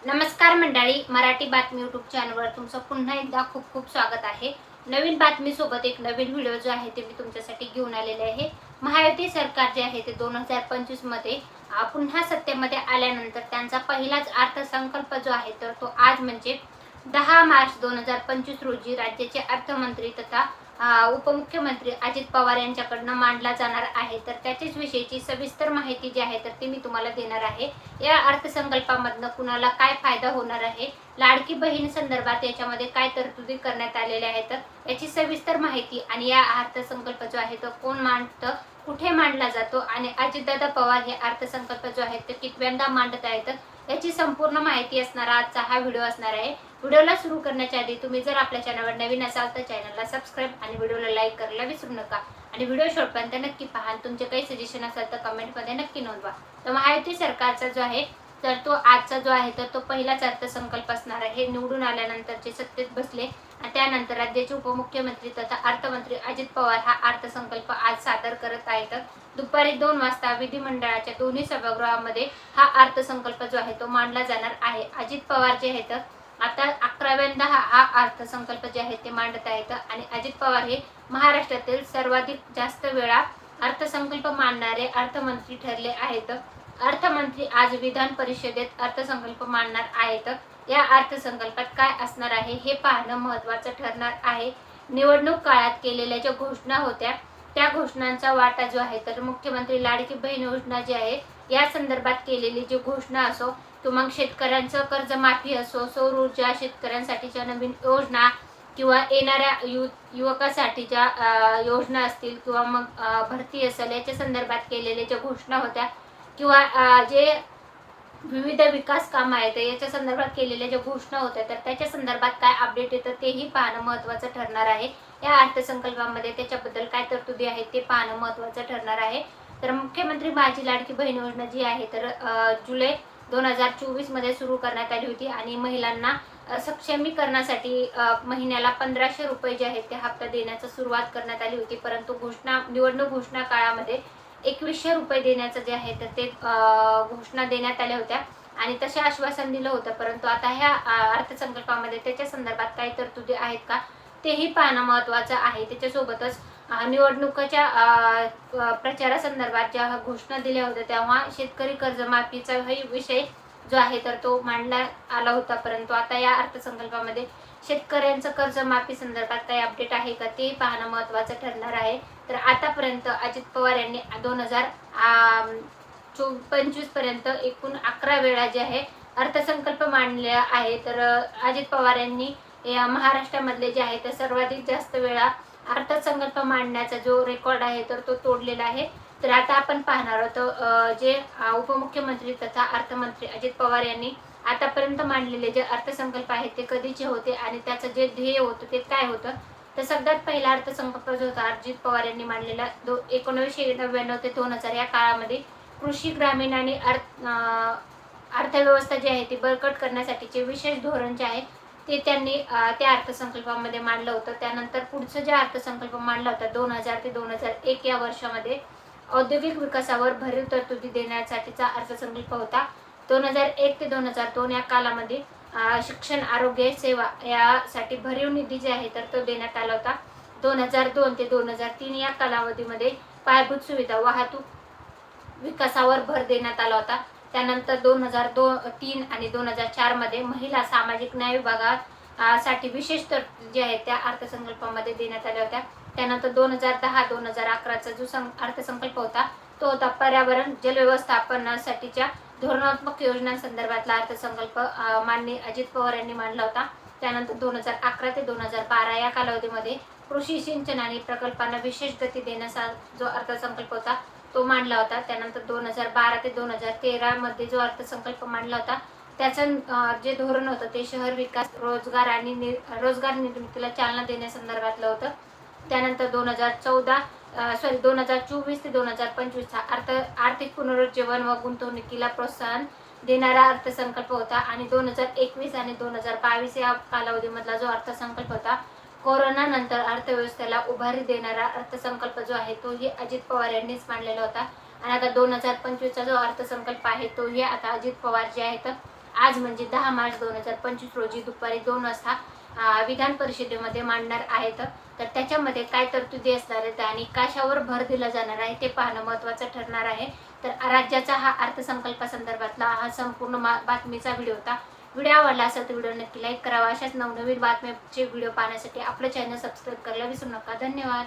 नमस्कार मंडळी, मराठी बातमी यूट्यूब चॅनलवर तुमचं पुन्हा एकदा खूप खूप स्वागत आहे। नवीन बातमी सोबत एक नवीन व्हिडिओ जो आहे ते मी तुमच्यासाठी घेऊन आलेले आहे। महायुती सरकार जे आहे ते 2025 मध्ये पुन्हा सत्तेमध्ये आल्यानंतर त्यांचा पहिलाच अर्थसंकल्प जो आहे तर तो आज म्हणजे 10 मार्च 2025 रोजी राज्याचे अर्थमंत्री तथा उपमुख्यमंत्री अजित पवार यांच्याकडून मांडला जाणार आहे। तर त्याच्याच विषयीची सविस्तर माहिती जी आहे तर ती मी तुम्हाला देणार आहे। या अर्थसंकल्पामधनं कुणाला काय फायदा होणार आहे, लाडकी बहीण संदर्भात याच्यामध्ये काय तरतुदी करण्यात आलेल्या आहेत, याची सविस्तर माहिती आणि या अर्थसंकल्प जो आहे तो कोण मांडतं, कुठे मांडला जातो आणि अजितदादा पवार हे अर्थसंकल्प जो आहे तो कितव्यांदा मांडत आहेत, याची संपूर्ण माहिती असणारा आजचा हा व्हिडिओ असणार आहे। व्हिडिओला सुरू करण्याच्या आधी तुम्ही जर आपल्या चॅनलवर नवीन असाल तर चॅनलला सबस्क्राइब आणि व्हिडिओला लाईक करायला विसरू नका आणि व्हिडिओ शेवटपर्यंत नक्की पहा। तुमचे काही सजेशन असेल तर कमेंटमध्ये नक्की नोंदवा। तर महायुती सरकारचा जो आहे तर तो आजचा जो आहे तर तो पहिलाच अर्थसंकल्प असणार आहे। निवडून आल्यानंतर जे सत्तेत बसले आणि त्यानंतर राज्याचे उपमुख्यमंत्री तथा अर्थमंत्री अजित पवार हा अर्थसंकल्प आज सादर करत आहेत। दुपारी 2 वाजता विधिमंडळाच्या दोन्ही सभागृहामध्ये हा अर्थसंकल्प जो आहे तो मांडला जाणार आहे। अजित पवार जे आहेत आता 11व्यांदा हा अर्थसंकल्प जे आहे ते मांडत आहेत आणि अजित पवार हे महाराष्ट्रातील सर्वाधिक जास्त वेळा अर्थसंकल्प मांडणारे अर्थमंत्री ठरले आहेत। अर्थमंत्री आज विधान परिषदेत अर्थसंकल्प मांडणार आहेत। या अर्थसंकल्पात काय असणार आहे हे पाहणं महत्त्वाचं ठरणार आहे। निवडणूक काळात केलेल्या ज्या घोषणा होत्या त्या घोषणांचा वाटा जो आहे तर मुख्यमंत्री लाडकी बहीण योजना जी आहे या संदर्भात केलेली जी घोषणा असो किंवा मग शेतकऱ्यांचं कर्जमाफी असो, सौर ऊर्जा, शेतकऱ्यांसाठीच्या नवीन योजना किंवा येणाऱ्या युवकासाठीच्या योजना असतील किंवा मग भरती असेल याच्या संदर्भात केलेल्या ज्या घोषणा होत्या किंवा जे विविध विकास कामं आहेत याच्या संदर्भात केलेल्या ज्या घोषणा होत्या तर त्याच्या संदर्भात काय अपडेट येतं तेही पाहणं महत्त्वाचं ठरणार आहे। या अर्थसंकल्पामध्ये त्याच्याबद्दल काय तरतुदी आहेत ते पाहणं महत्त्वाचं ठरणार आहे। तर मुख्यमंत्री माझी लाडकी बहीण योजना जी आहे तर जुलै 2024 मध्ये सुरू करण्यात आली होती आणि महिलांना सक्षमीकरणासाठी महिन्याला 1500 रुपये जे आहेत ते हप्ता देण्याची सुरुवात करण्यात आली होती, परंतु निवडणूक घोषणा काळामध्ये 2100 रुपये देण्याचं जे आहे तर ते घोषणा देण्यात आल्या होत्या आणि तसे आश्वासन दिलं होतं, परंतु आता ह्या अर्थसंकल्पामध्ये त्याच्या संदर्भात काही तरतुदी आहेत का तेही पाहणं महत्त्वाचं आहे। त्याच्यासोबतच निवडणुकीच्या प्रचारासंदर्भात ज्या घोषणा दिल्या होत्या तेव्हा शेतकरी कर्जमाफीचा विषय जो आहे तर तो मांडला आला होता, परंतु आता या अर्थसंकल्पामध्ये शेतकऱ्यांचं कर्जमाफी संदर्भात काही अपडेट आहे का ते पाहणं महत्त्वाचं ठरणार आहे। तर आतापर्यंत अजित पवार यांनी 2025 पर्यंत एकूण 11 वेळा जे आहे अर्थसंकल्प मांडले आहे। तर अजित पवार यांनी महाराष्ट्रामधले जे आहे तर सर्वाधिक जास्त वेळा अर्थसंकल्प मांडण्याचा जो रेकॉर्ड आहे तर तो तोडलेला आहे। तर आता आपण पाहणार आहोत जे उपमुख्यमंत्री तथा अर्थमंत्री अजित पवार यांनी आतापर्यंत मांडलेले जे अर्थसंकल्प आहेत ते कधीचे होते आणि त्याचं जे ध्येय होतं ते काय होतं। तर सगळ्यात पहिला अर्थसंकल्प जो होता अजित पवार यांनी मांडलेला 1999 ते 2000 या काळामध्ये कृषी, ग्रामीण आणि अर्थव्यवस्था जी आहे ती बळकट करण्यासाठीचे विशेष धोरण जे आहे ते त्यांनी त्या अर्थसंकल्पामध्ये मांडलं होतं। त्यानंतर पुढचं जे अर्थसंकल्प मांडला होता 2000 ते 2001 या वर्षामध्ये औद्योगिक विकासावर भरीव तरतुदी देण्यासाठीचा अर्थसंकल्प होता। 2001 ते 2002 या कालामध्ये शिक्षण, आरोग्य सेवा यासाठी भरीव निधी जे आहे तर तो देण्यात आला होता। 2002 ते 2003 या कालावधीमध्ये पायाभूत सुविधा, वाहतूक विकासावर भर देण्यात आला होता। त्यानंतर 2003 आणि 2004 मध्ये महिला सामाजिक न्याय विभागासाठी विशेष तरतुदी जे आहेत त्या अर्थसंकल्पामध्ये देण्यात आल्या होत्या। त्यानंतर 2010-2011चा जो अर्थसंकल्प होता तो होता पर्यावरण जल व्यवस्थापनासाठीच्या धोरणात्मक योजनांसंदर्भातला अर्थसंकल्प माननीय अजित पवार यांनी मांडला होता। त्यानंतर 2011 ते 2012 या कालावधीमध्ये कृषी, सिंचन आणि प्रकल्पांना विशेष गती देण्याचा जो अर्थसंकल्प होता तो मांडला होता। त्यानंतर 2012 ते 2013 मध्ये जो अर्थसंकल्प मांडला होता त्याचं जे धोरण होतं ते शहर विकास, रोजगार आणि रोजगार निर्मितीला चालना देण्यासंदर्भातलं होतं। त्यानंतर 2024 ते 2025 आर्थिक पुनरुज्जीवन व गुंतवणुकीला प्रोत्साहन देणारा अर्थसंकल्प होता आणि 2021 आणि 2022 या कालावधीमधला जो अर्थसंकल्प होता कोरोना नंतर अर्थव्यवस्थेला उभारी देणारा अर्थसंकल्प जो आहे तोही अजित पवार यांनीच मांडलेला होता। आणि आता 2025चा जो अर्थसंकल्प आहे तोही आता अजित पवार जे आहेत आज म्हणजे 10 मार्च 2025 रोजी दुपारी 2 वाजता विधान परिषदेमध्ये मांडणार आहेत. तर त्याच्यामध्ये काय तरतुदी असणार आहेत आणि कशावर भर दिला जाणार आहे ते पाहणं महत्त्वाचं ठरणार आहे. तर राज्याचा हा अर्थसंकल्पासंदर्भातला हा संपूर्ण बातमीचा व्हिडिओ होता. व्हिडिओ आवडला असेल तर व्हिडिओ नक्की लाईक करावा. अशाच नवनवीन बातम्यांचे व्हिडिओ पाहण्यासाठी आपलं चॅनल सबस्क्राईब करायला विसरू नका. धन्यवाद.